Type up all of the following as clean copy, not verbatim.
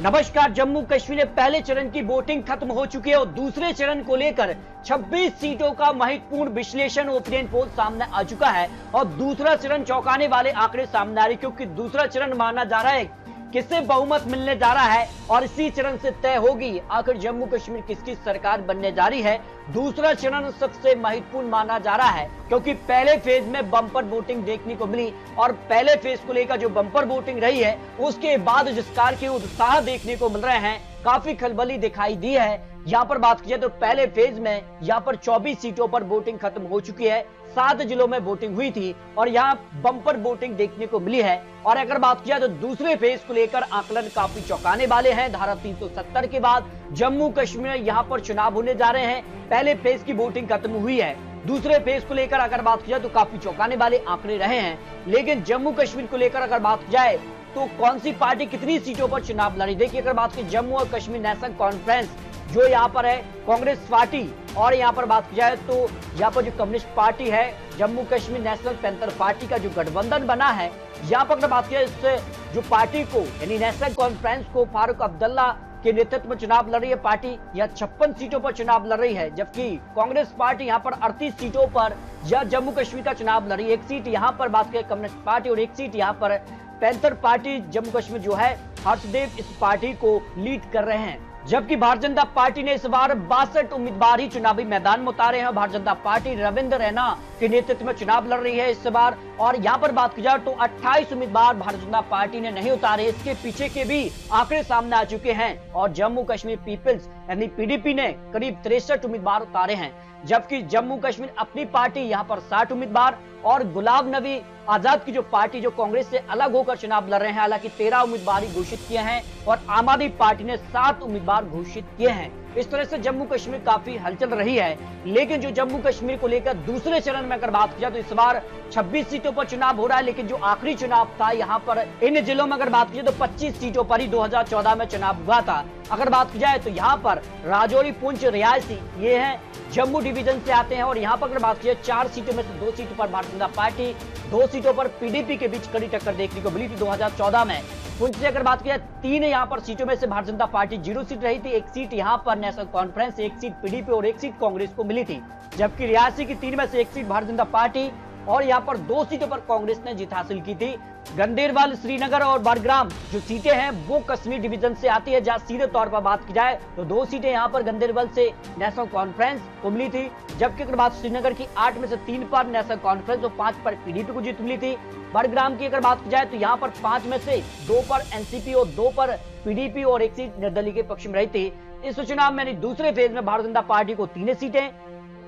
नमस्कार। जम्मू कश्मीर में पहले चरण की वोटिंग खत्म हो चुकी है और दूसरे चरण को लेकर 26 सीटों का महत्वपूर्ण विश्लेषण ओपिनियन पोल सामने आ चुका है और दूसरा चरण चौंकाने वाले आंकड़े सामने आ रहे, क्योंकि दूसरा चरण माना जा रहा है किससे बहुमत मिलने जा रहा है और इसी चरण से तय होगी आखिर जम्मू कश्मीर किसकी सरकार बनने जा रही है। दूसरा चरण सबसे महत्वपूर्ण माना जा रहा है क्योंकि पहले फेज में बम्पर वोटिंग देखने को मिली और पहले फेज को लेकर जो बम्पर वोटिंग रही है उसके बाद जिस कार के उत्साह देखने को मिल रहे हैं, काफी खलबली दिखाई दी है। यहाँ पर बात की जाए तो पहले फेज में यहाँ पर 24 सीटों पर वोटिंग खत्म हो चुकी है, 7 जिलों में वोटिंग हुई थी और यहाँ बम्पर वोटिंग देखने को मिली है। और अगर बात किया तो दूसरे फेज को लेकर आकलन काफी चौंकाने वाले हैं। धारा 370 के बाद जम्मू कश्मीर में यहाँ पर चुनाव होने जा रहे हैं। पहले फेज की वोटिंग खत्म हुई है, दूसरे फेज को लेकर अगर बात की जाए तो काफी चौंकाने वाले आंकड़े रहे हैं। लेकिन जम्मू कश्मीर को लेकर अगर बात की जाए तो कौन सी पार्टी कितनी सीटों पर चुनाव लड़ी, देखिए अगर बात की जम्मू और कश्मीर नेशनल कॉन्फ्रेंस जो यहाँ पर है कांग्रेस पार्टी, और यहाँ पर बात की जाए तो यहाँ पर जो कम्युनिस्ट पार्टी है Jammu Kashmir national panther party का जो गठबंधन बना है, यहाँ पर अगर बात की जाए इससे जो पार्टी को यानी नेशनल कॉन्फ्रेंस को फारूक अब्दुल्ला के नेतृत्व में चुनाव लड़ रही है पार्टी, यह 56 सीटों पर चुनाव लड़ रही है, जबकि कांग्रेस पार्टी यहाँ पर 38 सीटों पर यह जम्मू कश्मीर का चुनाव लड़ रही है। एक सीट यहाँ पर बात करें कम्युनिस्ट पार्टी और एक सीट यहाँ पर पैंथर पार्टी जम्मू कश्मीर जो है हर्षदेव इस पार्टी को लीड कर रहे हैं। जबकि भारतीय जनता पार्टी ने इस बार 62 उम्मीदवार ही चुनावी मैदान में उतारे हैं। भारतीय जनता पार्टी रविंद्र रैना के नेतृत्व में चुनाव लड़ रही है इस बार, और यहाँ पर बात की जाए तो 28 उम्मीदवार भारतीय जनता पार्टी ने नहीं उतारे। इसके पीछे के भी आंकड़े सामने आ चुके हैं और जम्मू कश्मीर पीपल्स यानी पीडीपी ने करीब 63 उम्मीदवार उतारे हैं, जबकि जम्मू कश्मीर अपनी पार्टी यहाँ पर 60 उम्मीदवार और गुलाम नबी आजाद की जो पार्टी जो कांग्रेस से अलग होकर चुनाव लड़ रहे हैं, हालांकि 13 उम्मीदवार घोषित किए हैं और आम आदमी पार्टी ने 7 उम्मीदवार घोषित किए हैं। इस तरह से जम्मू कश्मीर काफी हलचल रही है। लेकिन जो जम्मू कश्मीर को लेकर दूसरे चरण में अगर बात की जाए तो इस बार 26 सीटों पर चुनाव हो रहा है, लेकिन जो आखिरी चुनाव था यहाँ पर इन जिलों में अगर बात की जाए तो 25 सीटों पर ही 2014 में चुनाव हुआ था। अगर बात की जाए तो यहाँ पर राजौरी, पुंछ, रियासी ये है जम्मू डिवीजन से आते हैं और यहाँ पर अगर बात की जाए 4 सीटों में से 2 सीटों पर भारतीय जनता पार्टी, 2 सीटों पर पीडीपी के बीच कड़ी टक्कर देखने को मिली थी 2014 में। पुंछ से अगर बात की जाए 3 यहाँ पर सीटों में से भारतीय जनता पार्टी 0 सीट रही थी, 1 सीट यहाँ पर नेशनल कॉन्फ्रेंस, 1 सीट पीडीपी और 1 सीट कांग्रेस को मिली थी। जबकि रियासी की 3 में से 1 सीट भारतीय जनता पार्टी और यहाँ पर 2 सीटों पर कांग्रेस ने जीत हासिल की थी। गंदेरवाल, श्रीनगर और बडग्राम जो सीटें हैं वो कश्मीर डिवीजन से आती है, जहां सीधे तौर पर बात की जाए तो 2 सीटें यहाँ पर गंदेरवाल से नेशनल कॉन्फ्रेंस को मिली थी, जबकि अगर बात श्रीनगर की 8 में से 3 पर नेशनल कॉन्फ्रेंस और 5 पर पीडीपी को जीत मिली थी। बडग्राम की अगर बात की जाए तो यहाँ पर 5 में से 2 पर एनसीपी और 2 पर पीडीपी और 1 सीट निर्दलीय के पक्ष में रही थी। इस चुनाव में दूसरे फेज में भारतीय जनता पार्टी को 3 सीटें,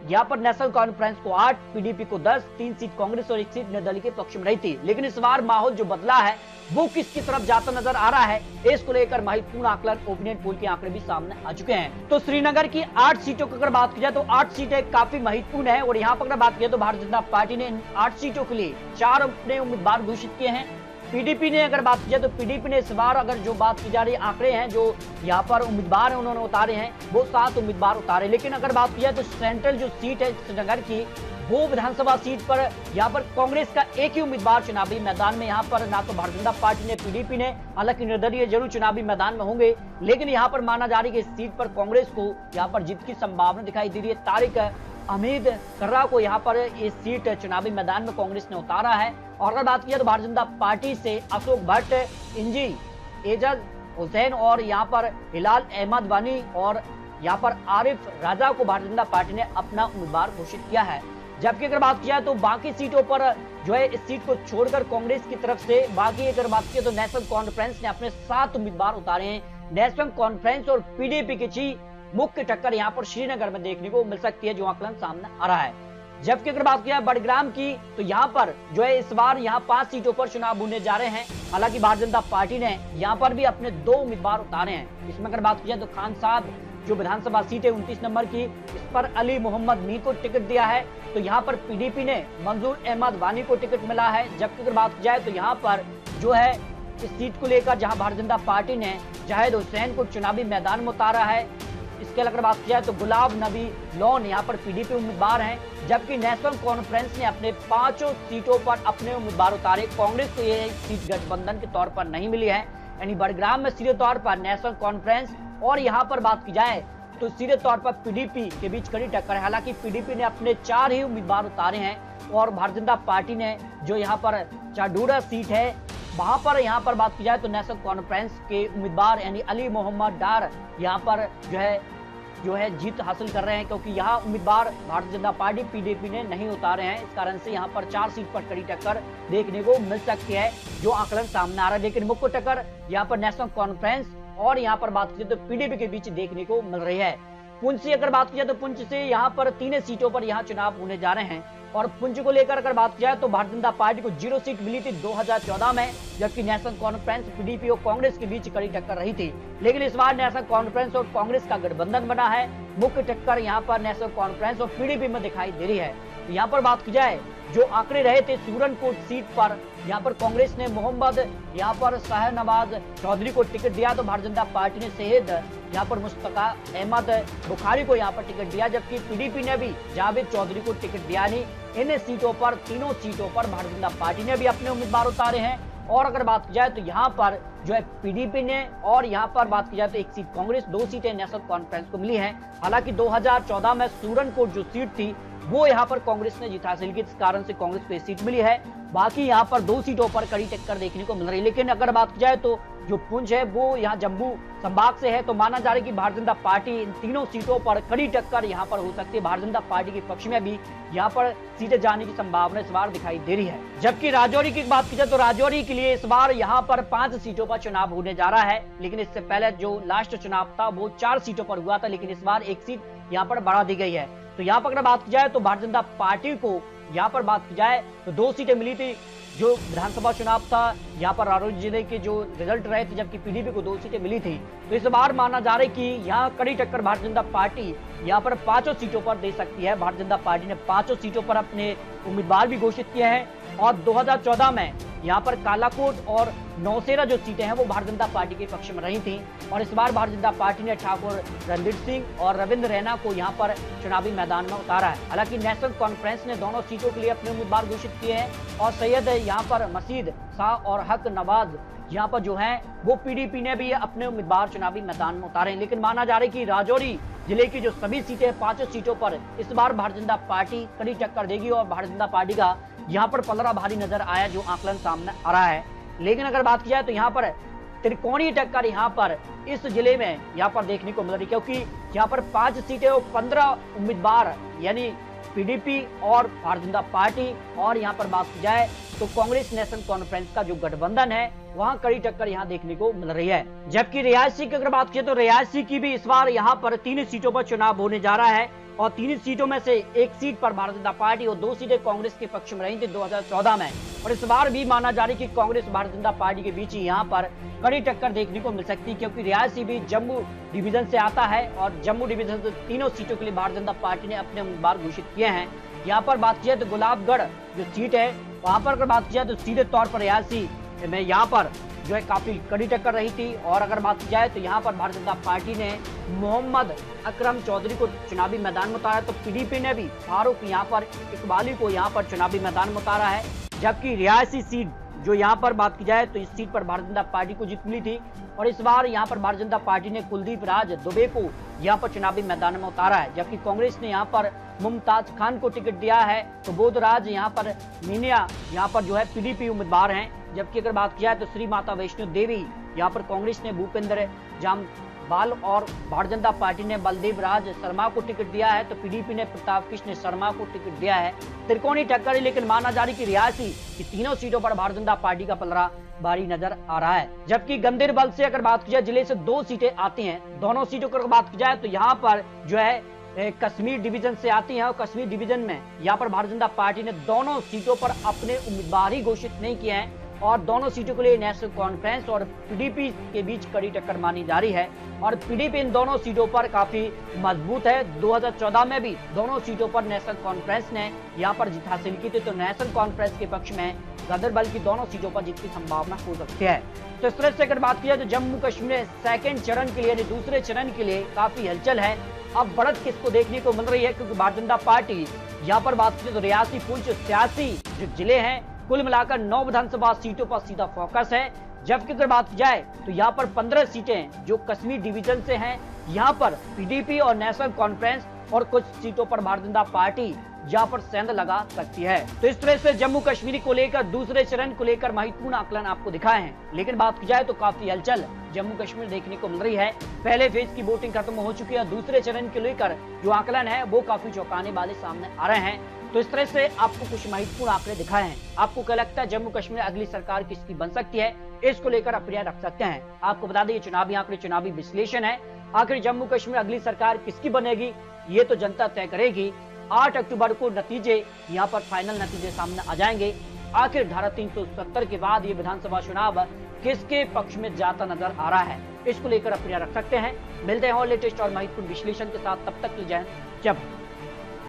यहाँ पर नेशनल कॉन्फ्रेंस को 8, पीडीपी को 10, 3 सीट कांग्रेस और 1 सीट निर्दलीय के पक्ष में रही थी। लेकिन इस बार माहौल जो बदला है वो किसकी तरफ जाता नजर आ रहा है, इसको लेकर महत्वपूर्ण आकलन ओपिनियन पोल के आंकड़े भी सामने आ चुके हैं। तो श्रीनगर की 8 सीटों की अगर बात की जाए तो 8 सीटें काफी महत्वपूर्ण है और यहाँ पर अगर बात की जाए तो भारतीय जनता पार्टी ने इन 8 सीटों के लिए 4 अपने उम्मीदवार घोषित किए हैं। पीडीपी ने अगर बात की जाए तो पीडीपी ने इस बार अगर जो बात की जा रही आंकड़े हैं जो यहाँ पर उम्मीदवार हैं उन्होंने उतारे हैं वो 7 उम्मीदवार उतारे। लेकिन अगर बात की जाए तो सेंट्रल जो सीट है श्रीनगर की वो विधानसभा सीट पर यहाँ पर कांग्रेस का एक ही उम्मीदवार चुनावी मैदान में, यहाँ पर ना तो भारतीय जनता पार्टी ने पीडीपी ने, हालांकि निर्दलीय जरूर चुनावी मैदान में होंगे, लेकिन यहाँ पर माना जा रही है कि इस सीट पर कांग्रेस को यहाँ पर जीत की संभावना दिखाई दे रही है। तारिक अहमद कर्रा को यहाँ पर इस सीट चुनावी मैदान में कांग्रेस ने उतारा है। और अगर बात की जाए तो भारतीय जनता पार्टी से अशोक भट्ट, इंजी, एजाज हुसैन और यहाँ पर हिलाल अहमद वानी और यहाँ पर आरिफ राजा को भारतीय जनता पार्टी ने अपना उम्मीदवार घोषित किया है। जबकि अगर बात की जाए तो बाकी सीटों पर जो है इस सीट को छोड़कर कांग्रेस की तरफ से बाकी अगर बात की तो नेशनल कॉन्फ्रेंस ने अपने 7 उम्मीदवार उतारे हैं। नेशनल कॉन्फ्रेंस और पीडीपी की मुख्य टक्कर यहाँ पर श्रीनगर में देखने को मिल सकती है, जो आकलन सामने आ रहा है। जबकि अगर बात किया बडग्राम की तो यहाँ पर जो है इस बार यहाँ 5 सीटों पर चुनाव होने जा रहे हैं। हालांकि भारतीय जनता पार्टी ने यहाँ पर भी अपने 2 उम्मीदवार उतारे हैं। इसमें अगर बात की जाए तो खान साहब जो विधानसभा सीट है 29 नंबर की, इस पर अली मोहम्मद मीर को टिकट दिया है, तो यहाँ पर पीडीपी ने मंजूर अहमद वानी को टिकट मिला है। जबकि अगर बात की जाए तो यहाँ पर जो है इस सीट को लेकर जहाँ भारतीय जनता पार्टी ने जाहिद हुसैन को चुनावी मैदान में उतारा है। इसके अलावा बात की जाए तो गुलाब नबी लोन यहाँ पर पीडीपी उम्मीदवार हैं, जबकि नेशनल कॉन्फ्रेंस ने अपने 5 सीटों पर अपने उम्मीदवार उतारे। कांग्रेस को यह सीट गठबंधन के तौर पर नहीं मिली है। यानी बड़ग्राम में सीधे तौर पर नेशनल कॉन्फ्रेंस और यहाँ पर बात की जाए तो सीधे तौर पर पीडीपी के बीच कड़ी टक्कर है। हालांकि पीडीपी ने अपने 4 ही उम्मीदवार उतारे हैं और भारतीय जनता पार्टी ने जो यहाँ पर चाडूरा सीट है वहां पर यहाँ पर बात की जाए तो नेशनल कॉन्फ्रेंस के उम्मीदवार यानी अली मोहम्मद डार यहाँ पर जो है जीत हासिल कर रहे हैं, क्योंकि यहाँ उम्मीदवार भारतीय जनता पार्टी पीडीपी ने नहीं उतारे हैं। इस कारण से यहाँ पर 4 सीट पर कड़ी टक्कर देखने को मिल सकती है, जो आंकलन सामने आ रहा है। लेकिन मुख्य टक्कर यहाँ पर नेशनल कॉन्फ्रेंस और यहाँ पर बात की जाए तो पीडीपी के बीच देखने को मिल रही है। पुंछ से अगर बात की जाए तो पुंछ से यहाँ पर 3 सीटों पर यहाँ चुनाव होने जा रहे हैं और पुंछ को लेकर अगर बात की जाए तो भारतीय जनता पार्टी को 0 सीट मिली थी 2014 में, जबकि नेशनल कॉन्फ्रेंस पीडीपी और कांग्रेस के बीच कड़ी टक्कर रही थी। लेकिन इस बार नेशनल कॉन्फ्रेंस और कांग्रेस का गठबंधन बना है। मुख्य टक्कर यहाँ पर नेशनल कॉन्फ्रेंस और पीडीपी में दिखाई दे रही है। यहाँ पर बात की जाए जो आंकड़े रहे थे सूरनकोट सीट पर, यहाँ पर कांग्रेस ने मोहम्मद यहाँ पर शाहनवाज चौधरी को टिकट दिया तो भारतीय जनता पार्टी ने शहीद यहाँ पर मुस्तफा अहमद बुखारी को यहाँ पर टिकट दिया, जबकि पीडीपी ने भी जावेद चौधरी को टिकट दिया नहीं। इन सीटों पर, तीनों सीटों पर भारतीय जनता पार्टी ने भी अपने उम्मीदवार उतारे हैं। और अगर बात की जाए तो यहाँ पर जो है पीडीपी ने और यहाँ पर बात की जाए तो 1 सीट कांग्रेस, 2 सीटें नेशनल कॉन्फ्रेंस को मिली हैं। हालांकि 2014 में सूरनकोट जो सीट थी वो यहाँ पर कांग्रेस ने जीत हासिल की, इस कारण से कांग्रेस को सीट मिली है। बाकी यहाँ पर 2 सीटों पर कड़ी टक्कर देखने को मिल रही है। लेकिन अगर बात की जाए तो जो पुंछ है वो यहाँ जम्मू संभाग से है, तो माना जा रहा है कि भारतीय जनता पार्टी इन तीनों सीटों पर कड़ी टक्कर यहाँ पर हो सकती है। भारतीय जनता पार्टी के पक्ष में भी यहाँ पर सीटें जाने की संभावना इस बार दिखाई दे रही है। जबकि राजौरी की बात की जाए तो राजौरी के लिए इस बार यहाँ पर 5 सीटों पर चुनाव होने जा रहा है। लेकिन इससे पहले जो लास्ट चुनाव था वो 4 सीटों पर हुआ था, लेकिन इस बार 1 सीट यहाँ पर बढ़ा दी गई है। तो यहाँ पर अगर बात की जाए तो भारतीय जनता पार्टी को यहाँ पर बात की जाए तो 2 सीटें मिली थी जो विधानसभा चुनाव था, यहाँ पर राजौरी जिले के जो रिजल्ट रहे थे, जबकि पीडीपी को 2 सीटें मिली थी। तो इस बार माना जा रहा है कि यहाँ कड़ी टक्कर भारतीय जनता पार्टी यहाँ पर 5 सीटों पर दे सकती है। भारतीय जनता पार्टी ने 5 सीटों पर अपने उम्मीदवार भी घोषित किए हैं और 2014 में यहाँ पर कालाकोट और नौशेरा जो सीटें हैं वो भारतीय जनता पार्टी के पक्ष में रही थी। और इस बार भारतीय जनता पार्टी ने ठाकुर रणधीर सिंह और रविंद्र रैना को यहाँ पर चुनावी मैदान में उतारा है। हालांकि नेशनल कॉन्फ्रेंस ने दोनों सीटों के लिए अपने उम्मीदवार घोषित किए हैं और सैयद यहाँ पर मसीद शाह और हक नवाज यहाँ पर जो है वो पीडीपी ने भी अपने उम्मीदवार चुनावी मैदान में उतारे हैं। लेकिन माना जा रहा है कि राजौरी जिले की जो सभी सीटें 5 सीटों पर इस बार भारतीय जनता पार्टी कड़ी टक्कर देगी और भारतीय जनता पार्टी का यहाँ पर पलड़ा भारी नजर आया, जो आंकलन सामने आ रहा है। लेकिन अगर बात की जाए तो यहाँ पर त्रिकोणीय टक्कर यहाँ पर इस जिले में यहाँ पर देखने को मिल रही, क्योंकि यहाँ पर 5 सीटें और 15 उम्मीदवार यानी पीडीपी और भारतीय जनता पार्टी और यहाँ पर बात की जाए तो कांग्रेस नेशनल कॉन्फ्रेंस का जो गठबंधन है वहां कड़ी टक्कर यहाँ देखने को मिल रही है। जबकि रियासी की अगर बात की तो रियासी की भी इस बार यहाँ पर 3 सीटों पर चुनाव होने जा रहा है और 3 सीटों में से 1 सीट पर भारतीय जनता पार्टी और 2 सीटें कांग्रेस के पक्ष में रही थी 2014 में। और इस बार भी माना जा रही कि कांग्रेस भारतीय जनता पार्टी के बीच ही यहाँ पर कड़ी टक्कर देखने को मिल सकती है, क्योंकि रियासी भी जम्मू डिवीजन से आता है और जम्मू डिवीजन से तीनों सीटों के लिए भारतीय जनता पार्टी ने अपने उम्मीदवार घोषित किए हैं। यहाँ पर बात की जाए तो गुलाबगढ़ जो सीट है वहां पर अगर बात की जाए तो सीधे तौर पर रियासी में यहाँ पर जो है काफी कड़ी टक्कर रही थी। और अगर बात की जाए तो यहाँ पर भारतीय जनता पार्टी ने मोहम्मद अकरम चौधरी को चुनावी मैदान में उतारा, तो पीडीपी ने भी फारूक यहाँ पर इकबाली को यहाँ पर चुनावी मैदान में उतारा है। जबकि रियासी सीट जो यहाँ पर बात की जाए तो इस सीट पर भारतीय जनता पार्टी को जीत मिली थी और इस बार यहाँ पर भारतीय जनता पार्टी ने कुलदीप राज दुबे को यहाँ पर चुनावी मैदान में उतारा है। जबकि कांग्रेस ने यहाँ पर मुमताज खान को टिकट दिया है, तो बोधराज यहाँ पर मीनिया यहाँ पर जो है पीडीपी उम्मीदवार हैं। जबकि अगर बात की जाए तो श्री माता वैष्णो देवी यहाँ पर कांग्रेस ने भूपेंद्र जामवाल और भारतीय जनता पार्टी ने बलदेव राज शर्मा को टिकट दिया है, तो पीडीपी ने प्रताप कृष्ण शर्मा को टिकट दिया है। त्रिकोणीय टक्कर, लेकिन माना जा रही कि रियासी की तीनों सीटों पर भारतीय जनता पार्टी का पलड़ा भारी नजर आ रहा है। जबकि गंदेरबल से अगर बात की जाए जिले से 2 सीटें आती हैं, दोनों सीटों की बात की जाए तो यहाँ पर जो है कश्मीर डिवीजन से आती है और कश्मीर डिवीजन में यहाँ पर भारतीय जनता पार्टी ने दोनों सीटों पर अपने उम्मीदवार ही घोषित नहीं किए हैं और दोनों सीटों के लिए नेशनल कॉन्फ्रेंस और पीडीपी के बीच कड़ी टक्कर मानी जा रही है। और पीडीपी इन दोनों सीटों पर काफी मजबूत है। 2014 में भी दोनों सीटों पर नेशनल कॉन्फ्रेंस ने यहाँ पर जीत हासिल की थी, तो नेशनल कॉन्फ्रेंस के पक्ष में गदरबल की दोनों सीटों पर जीत की संभावना हो सकती है। तो इस तरह से अगर बात की जाए तो जम्मू कश्मीर सेकेंड चरण के लिए यानी दूसरे चरण के लिए काफी हलचल है। अब बढ़त किसको देखने को मिल रही है, क्योंकि भारतीय जनता पार्टी यहाँ पर बात की तो रियासी पुंछ 86 जो जिले हैं कुल मिलाकर 9 विधानसभा सीटों पर सीधा फोकस है। जबकि अगर बात की जाए तो यहाँ पर 15 सीटें जो कश्मीर डिवीजन से हैं, यहाँ पर पीडीपी और नेशनल कॉन्फ्रेंस और कुछ सीटों पर भारतीय जनता पार्टी यहाँ पर सेंध लगा सकती है। तो इस तरह से जम्मू कश्मीर को लेकर दूसरे चरण को लेकर महत्वपूर्ण आकलन आपको दिखाए हैं। लेकिन बात की जाए तो काफी हलचल जम्मू कश्मीर देखने को मिल रही है। पहले फेज की वोटिंग खत्म हो चुकी है, दूसरे चरण को लेकर जो आकलन है वो काफी चौंकाने वाले सामने आ रहे हैं। तो इस तरह से आपको कुछ महत्वपूर्ण आंकड़े दिखाए हैं। आपको क्या लगता है जम्मू कश्मीर अगली सरकार किसकी बन सकती है, इसको लेकर अपनी राय रख सकते हैं। आपको बता दें ये चुनावी आंकड़े, चुनावी विश्लेषण है। आखिर जम्मू कश्मीर अगली सरकार किसकी बनेगी ये तो जनता तय करेगी। 8 अक्टूबर को नतीजे यहाँ पर फाइनल नतीजे सामने आ जाएंगे। आखिर धारा 370 के बाद ये विधानसभा चुनाव किसके पक्ष में जाता नजर आ रहा है, इसको लेकर अपनी राय रख सकते हैं। मिलते हैं और लेटेस्ट और महत्वपूर्ण विश्लेषण के साथ, तब तक के लिए जय हिंद, जय भारत।